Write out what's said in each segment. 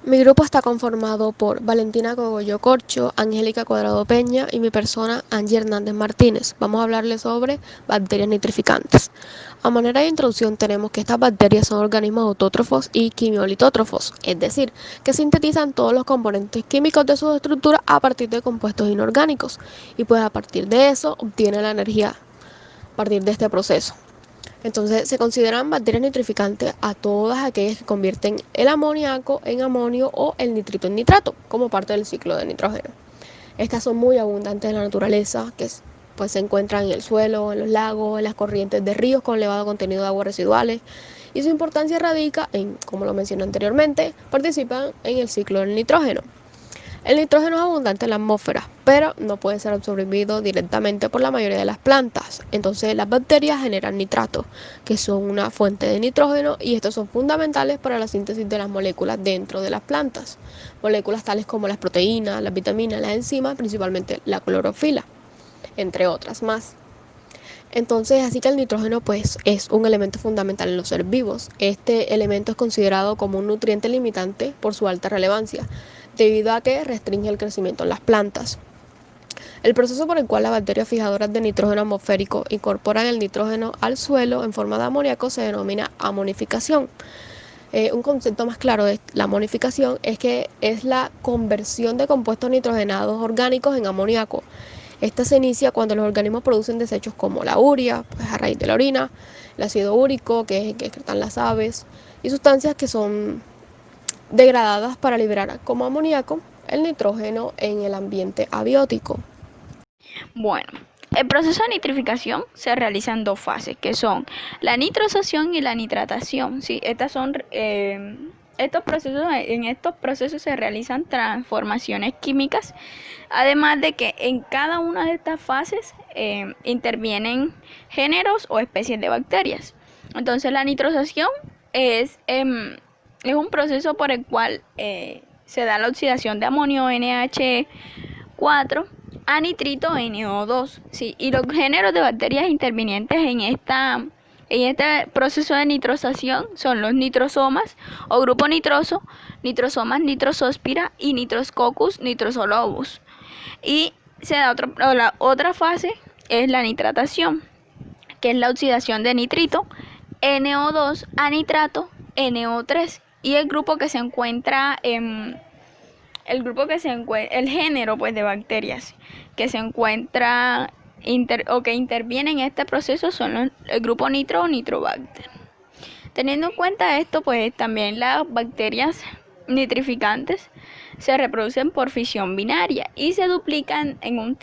Mi grupo está conformado por Valentina Cogollo Corcho, Angélica Cuadrado Peña y mi persona Angie Hernández Martínez. Vamos a hablarles sobre bacterias nitrificantes. A manera de introducción tenemos que estas bacterias son organismos autótrofos y quimiolitótrofos, es decir, que sintetizan todos los componentes químicos de sus estructuras a partir de compuestos inorgánicos y pues a partir de eso obtienen la energía a partir de este proceso. Entonces se consideran bacterias nitrificantes a todas aquellas que convierten el amoníaco en amonio o el nitrito en nitrato como parte del ciclo de nitrógeno. Estas son muy abundantes en la naturaleza, pues se encuentran en el suelo, en los lagos, en las corrientes de ríos con elevado contenido de aguas residuales y su importancia radica en, como lo mencioné anteriormente, participan en el ciclo del nitrógeno. El nitrógeno es abundante en la atmósfera, pero no puede ser absorbido directamente por la mayoría de las plantas. Entonces las bacterias generan nitratos, que son una fuente de nitrógeno y estos son fundamentales para la síntesis de las moléculas dentro de las plantas. Moléculas tales como las proteínas, las vitaminas, las enzimas, principalmente la clorofila, entre otras más. Entonces, así que el nitrógeno pues es un elemento fundamental en los seres vivos. Este elemento es considerado como un nutriente limitante por su alta relevancia, debido a que restringe el crecimiento en las plantas. El proceso por el cual las bacterias fijadoras de nitrógeno atmosférico incorporan el nitrógeno al suelo en forma de amoníaco se denomina amonificación. Un concepto más claro de la amonificación es que es la conversión de compuestos nitrogenados orgánicos en amoníaco. Esta se inicia cuando los organismos producen desechos como la urea, pues a raíz de la orina, el ácido úrico, que es el que excretan las aves, y sustancias que son degradadas para liberar como amoníaco el nitrógeno en el ambiente abiótico. Bueno, el proceso de nitrificación se realiza en dos fases, que son la nitrosación y la nitratación. ¿Sí? En estos procesos se realizan transformaciones químicas, además de que en cada una de estas fases intervienen géneros o especies de bacterias. Entonces la nitrosación es un proceso por el cual se da la oxidación de amonio NH4 a nitrito NO2, ¿sí? Y los géneros de bacterias intervinientes en este proceso de nitrosación son los nitrosomas o grupo nitroso, nitrosomas nitrosóspira y nitroscoccus nitrosolobus. Y la otra fase es la nitratación, que es la oxidación de nitrito NO2 a nitrato NO3, y el género pues de bacterias que se encuentra que intervienen en este proceso son el grupo nitro o nitrobacter. Teniendo en cuenta esto, pues también las bacterias nitrificantes se reproducen por fisión binaria y se duplican en un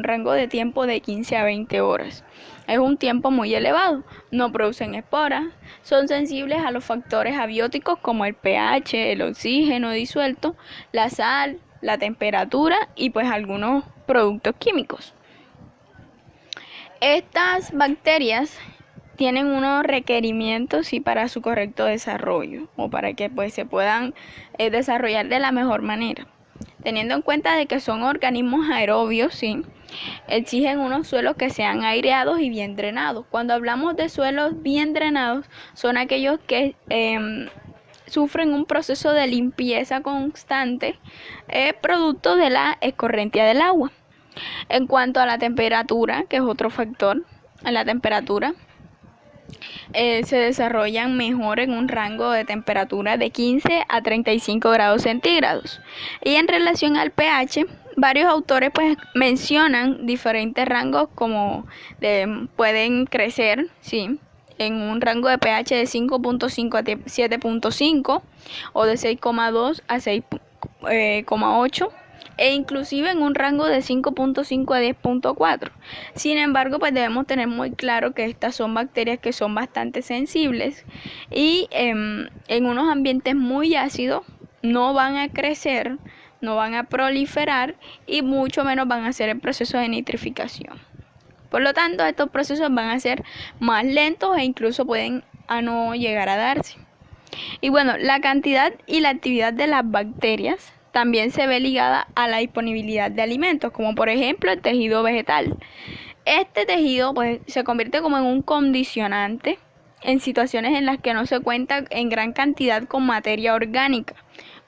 rango de tiempo de 15 a 20 horas. Es un tiempo muy elevado, no producen esporas, son sensibles a los factores abióticos como el pH, el oxígeno disuelto, la sal, la temperatura y pues algunos productos químicos. Estas bacterias tienen unos requerimientos para su correcto desarrollo o para que pues se puedan desarrollar de la mejor manera. Teniendo en cuenta de que son organismos aerobios, ¿sí? Exigen unos suelos que sean aireados y bien drenados. Cuando hablamos de suelos bien drenados, son aquellos que sufren un proceso de limpieza constante producto de la escorrentia del agua. En cuanto a la temperatura, que es otro factor, en la temperatura se desarrollan mejor en un rango de temperatura de 15 a 35 grados centígrados. Y en relación al pH, varios autores pues mencionan diferentes rangos como pueden crecer, ¿sí? En un rango de pH de 5.5 a 7.5 o de 6.2 a 6.8 e inclusive en un rango de 5.5 a 10.4. Sin embargo, pues debemos tener muy claro que estas son bacterias que son bastante sensibles y en unos ambientes muy ácidos no van a crecer, no van a proliferar y mucho menos van a hacer el proceso de nitrificación. Por lo tanto, estos procesos van a ser más lentos e incluso pueden no llegar a darse. Y bueno, la cantidad y la actividad de las bacterias también se ve ligada a la disponibilidad de alimentos, como por ejemplo el tejido vegetal. Este tejido pues se convierte como en un condicionante en situaciones en las que no se cuenta en gran cantidad con materia orgánica,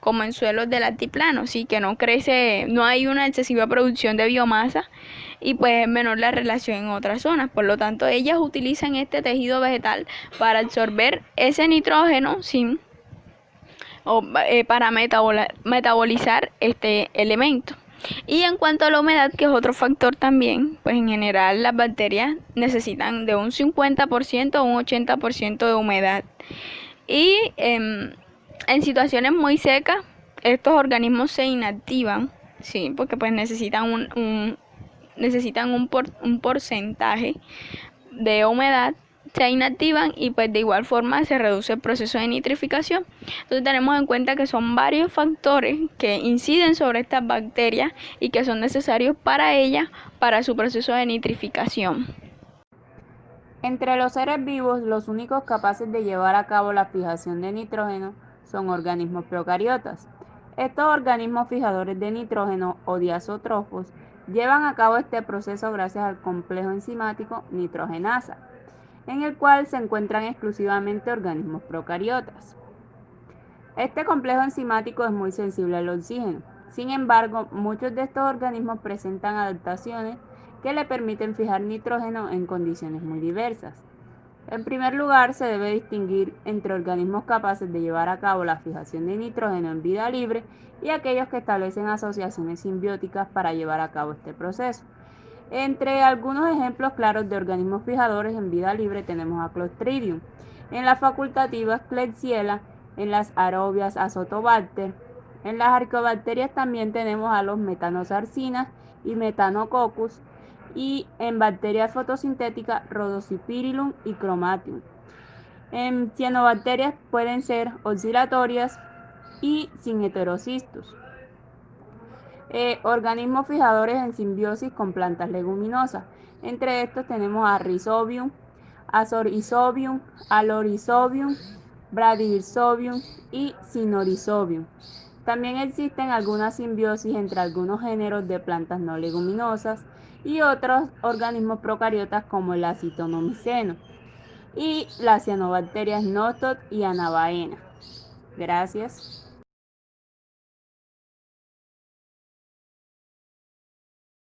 como en suelos del altiplano, sí, que no crece, no hay una excesiva producción de biomasa y pues es menor la relación en otras zonas. Por lo tanto, ellas utilizan este tejido vegetal para absorber ese nitrógeno sin para metabolizar este elemento. Y en cuanto a la humedad, que es otro factor también, pues en general las bacterias necesitan de un 50% a un 80% de humedad. Y en situaciones muy secas, estos organismos se inactivan, sí, porque pues necesitan un porcentaje de humedad, se inactivan y pues de igual forma se reduce el proceso de nitrificación. Entonces tenemos en cuenta que son varios factores que inciden sobre estas bacterias y que son necesarios para ellas para su proceso de nitrificación. Entre los seres vivos, los únicos capaces de llevar a cabo la fijación de nitrógeno son organismos procariotas. Estos organismos fijadores de nitrógeno o diazotrófos llevan a cabo este proceso gracias al complejo enzimático nitrogenasa, en el cual se encuentran exclusivamente organismos procariotas. Este complejo enzimático es muy sensible al oxígeno. Sin embargo, muchos de estos organismos presentan adaptaciones que le permiten fijar nitrógeno en condiciones muy diversas. En primer lugar, se debe distinguir entre organismos capaces de llevar a cabo la fijación de nitrógeno en vida libre y aquellos que establecen asociaciones simbióticas para llevar a cabo este proceso. Entre algunos ejemplos claros de organismos fijadores en vida libre tenemos a Clostridium, en las facultativas Klebsiella, en las aerobias Azotobacter. En las arqueobacterias también tenemos a los metanosarcinas y Metanococcus, y en bacterias fotosintéticas Rhodopsirillum y Chromatium. En cianobacterias pueden ser oscilatorias y sin heterocistos. Organismos fijadores en simbiosis con plantas leguminosas. Entre estos tenemos a Rhizobium, Azorhizobium, Alorhizobium, Bradyrhizobium y Cinorhizobium. También existen algunas simbiosis entre algunos géneros de plantas no leguminosas y otros organismos procariotas como el Acetonomyceno y las cianobacterias Nostoc y Anabaena. Gracias.